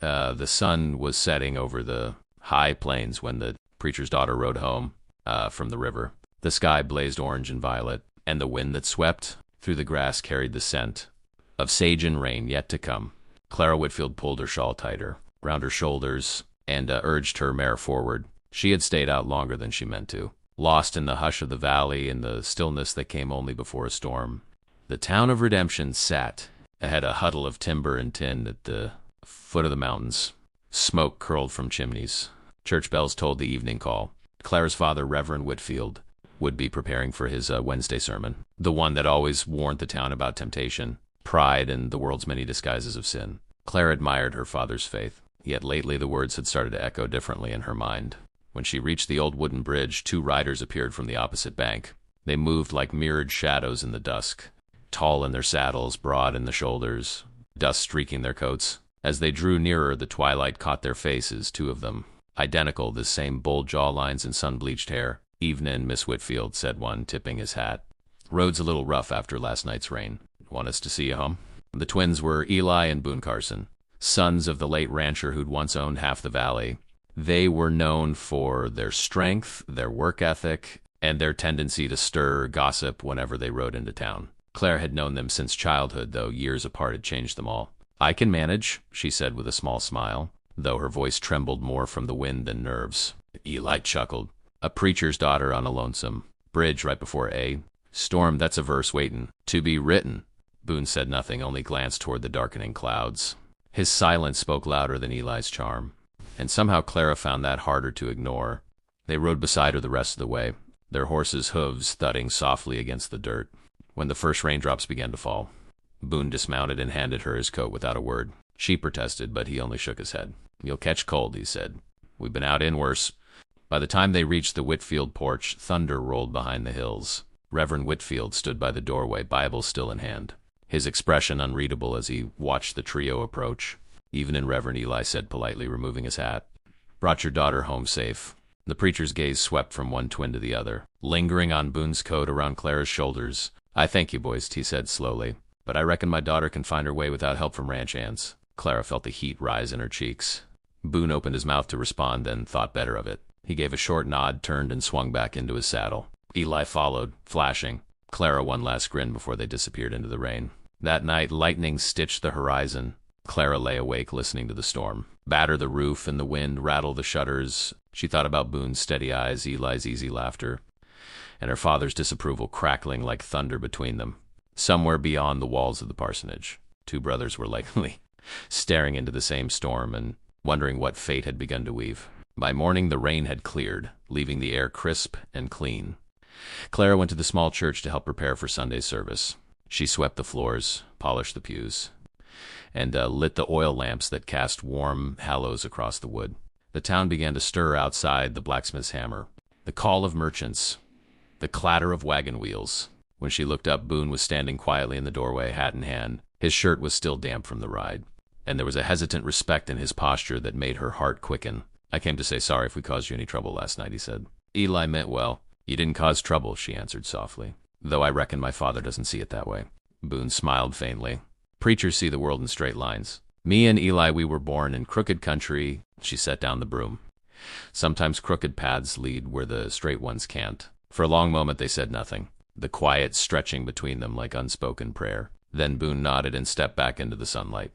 The sun was setting over the high plains when the preacher's daughter rode home from the river. The sky blazed orange and violet, and the wind that swept through the grass carried the scent of sage and rain yet to come. Clara Whitfield pulled her shawl tighter round her shoulders and urged her mare forward. She had stayed out longer than she meant to, lost in the hush of the valley and the stillness that came only before a storm. The town of Redemption sat ahead a huddle of timber and tin at the foot of the mountains. Smoke curled from chimneys. Church bells told the evening call. Clara's father, Reverend Whitfield, would be preparing for his Wednesday sermon, the one that always warned the town about temptation, pride, and the world's many disguises of sin. Clara admired her father's faith, yet lately the words had started to echo differently in her mind. When she reached the old wooden bridge, two riders appeared from the opposite bank. They moved like mirrored shadows in the dusk, tall in their saddles, broad in the shoulders, dust streaking their coats. As they drew nearer, the twilight caught their faces, two of them, identical, the same bold jawlines and sun-bleached hair. "Evenin', Miss Whitfield," said one, tipping his hat. "Road's a little rough after last night's rain. Want us to see you home?" The twins were Eli and Boone Carson, sons of the late rancher who'd once owned half the valley. They were known for their strength, their work ethic, and their tendency to stir gossip whenever they rode into town. Claire had known them since childhood, though years apart had changed them all. "I can manage," she said with a small smile, though her voice trembled more from the wind than nerves. Eli chuckled. "A preacher's daughter on a lonesome bridge right before A. Storm, that's a verse waitin' to be written." Boone said nothing, only glanced toward the darkening clouds. His silence spoke louder than Eli's charm, and somehow Clara found that harder to ignore. They rode beside her the rest of the way, their horses' hooves thudding softly against the dirt. When the first raindrops began to fall, Boone dismounted and handed her his coat without a word. She protested, but he only shook his head. "You'll catch cold," he said. "We've been out in worse." By the time they reached the Whitfield porch, thunder rolled behind the hills. Reverend Whitfield stood by the doorway, Bible still in hand, his expression unreadable as he watched the trio approach. "Even in Reverend," Eli said politely, removing his hat. "Brought your daughter home safe." The preacher's gaze swept from one twin to the other, lingering on Boone's coat around Clara's shoulders. "I thank you, boys," he said slowly, "but I reckon my daughter can find her way without help from ranch hands." Clara felt the heat rise in her cheeks. Boone opened his mouth to respond, then thought better of it. He gave a short nod, turned, and swung back into his saddle. Eli followed, flashing. Clara one last grin before they disappeared into the rain. That night, lightning stitched the horizon. Clara lay awake, listening to the storm batter the roof and the wind rattle the shutters. She thought about Boone's steady eyes, Eli's easy laughter, and her father's disapproval crackling like thunder between them. Somewhere beyond the walls of the parsonage, two brothers were likely staring into the same storm and wondering what fate had begun to weave. By morning, the rain had cleared, leaving the air crisp and clean. Clara went to the small church to help prepare for Sunday's service. She swept the floors, polished the pews, and lit the oil lamps that cast warm halos across the wood. The town began to stir outside the blacksmith's hammer, the call of merchants, the clatter of wagon wheels. When she looked up, Boone was standing quietly in the doorway, hat in hand. His shirt was still damp from the ride, and there was a hesitant respect in his posture that made her heart quicken. "I came to say sorry if we caused you any trouble last night," he said. Eli meant well. "You didn't cause trouble," she answered softly, "though I reckon my father doesn't see it that way." Boone smiled faintly. "Preachers see the world in straight lines. Me and Eli, we were born in crooked country." She set down the broom. "Sometimes crooked paths lead where the straight ones can't." For a long moment they said nothing, the quiet stretching between them like unspoken prayer. Then Boone nodded and stepped back into the sunlight.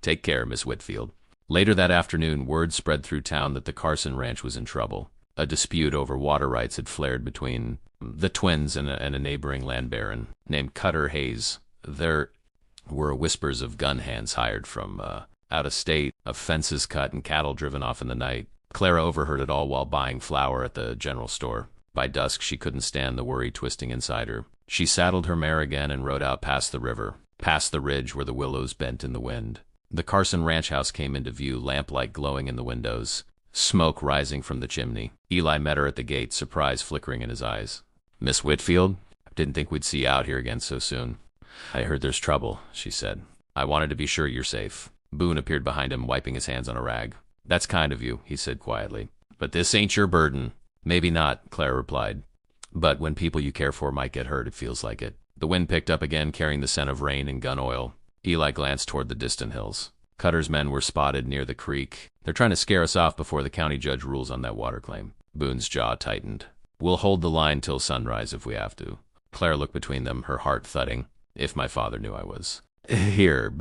"Take care, Miss Whitfield." Later that afternoon, word spread through town that the Carson ranch was in trouble. A dispute over water rights had flared between the twins and a neighboring land baron named Cutter Hayes. There were whispers of gun hands hired from out of state, of fences cut and cattle driven off in the night. Clara overheard it all while buying flour at the general store. By dusk, she couldn't stand the worry twisting inside her. She saddled her mare again and rode out past the river, past the ridge where the willows bent in the wind. The Carson ranch house came into view, lamplight glowing in the windows, smoke rising from the chimney. Eli met her at the gate, surprise flickering in his eyes. "Miss Whitfield? Didn't think we'd see you out here again so soon." "I heard there's trouble," she said. "I wanted to be sure you're safe." Boone appeared behind him, wiping his hands on a rag. "That's kind of you," he said quietly. "But this ain't your burden." "Maybe not," Clara replied. "But when people you care for might get hurt, it feels like it." The wind picked up again, carrying the scent of rain and gun oil. Eli glanced toward the distant hills. Cutter's men were spotted near the creek. They're trying to scare us off before the county judge rules on that water claim. Boone's jaw tightened. We'll hold the line till sunrise if we have to. Clara looked between them, her heart thudding. If my father knew I was. Here.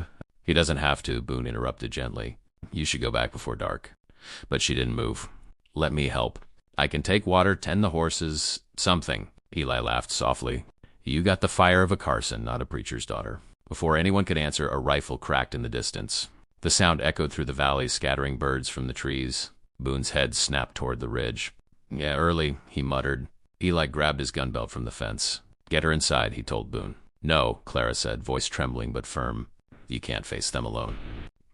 He doesn't have to, Boone interrupted gently. You should go back before dark. But she didn't move. Let me help. I can take water, tend the horses, something. Eli laughed softly. You got the fire of a Carson, not a preacher's daughter. Before anyone could answer, a rifle cracked in the distance. The sound echoed through the valley, scattering birds from the trees. Boone's head snapped toward the ridge. Yeah, early, he muttered. Eli grabbed his gun belt from the fence. Get her inside, he told Boone. No, Clara said, voice trembling but firm. You can't face them alone.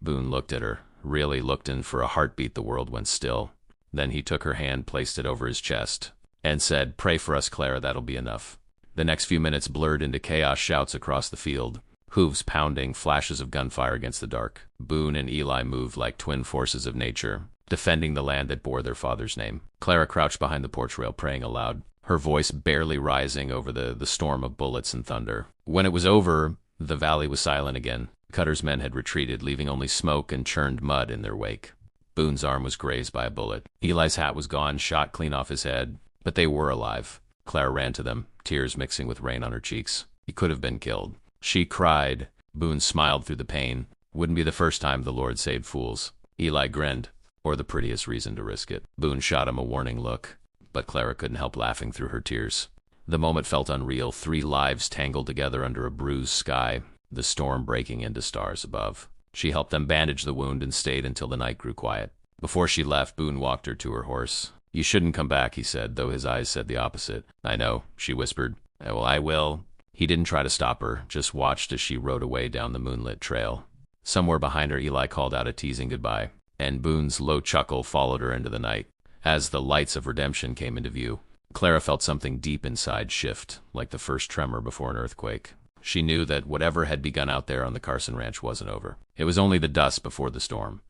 Boone looked at her, really looked, and for a heartbeat the world went still. Then he took her hand, placed it over his chest, and said, Pray for us, Clara, that'll be enough. The next few minutes blurred into chaos, shouts across the field, hooves pounding, flashes of gunfire against the dark. Boone and Eli moved like twin forces of nature, defending the land that bore their father's name. Clara crouched behind the porch rail, praying aloud, her voice barely rising over the storm of bullets and thunder. When it was over, the valley was silent again. Cutter's men had retreated, leaving only smoke and churned mud in their wake. Boone's arm was grazed by a bullet. Eli's hat was gone, shot clean off his head, but they were alive. Clara ran to them, tears mixing with rain on her cheeks. He could have been killed. She cried. Boone smiled through the pain. Wouldn't be the first time the Lord saved fools. Eli grinned, or the prettiest reason to risk it. Boone shot him a warning look, but Clara couldn't help laughing through her tears. The moment felt unreal, 3 lives tangled together under a bruised sky, the storm breaking into stars above. She helped them bandage the wound and stayed until the night grew quiet. Before she left, Boone walked her to her horse. You shouldn't come back, he said, though his eyes said the opposite. I know, she whispered. Well, I will. He didn't try to stop her, just watched as she rode away down the moonlit trail. Somewhere behind her, Eli called out a teasing goodbye, and Boone's low chuckle followed her into the night. As the lights of redemption came into view, Clara felt something deep inside shift, like the first tremor before an earthquake. She knew that whatever had begun out there on the Carson ranch wasn't over. It was only the dust before the storm.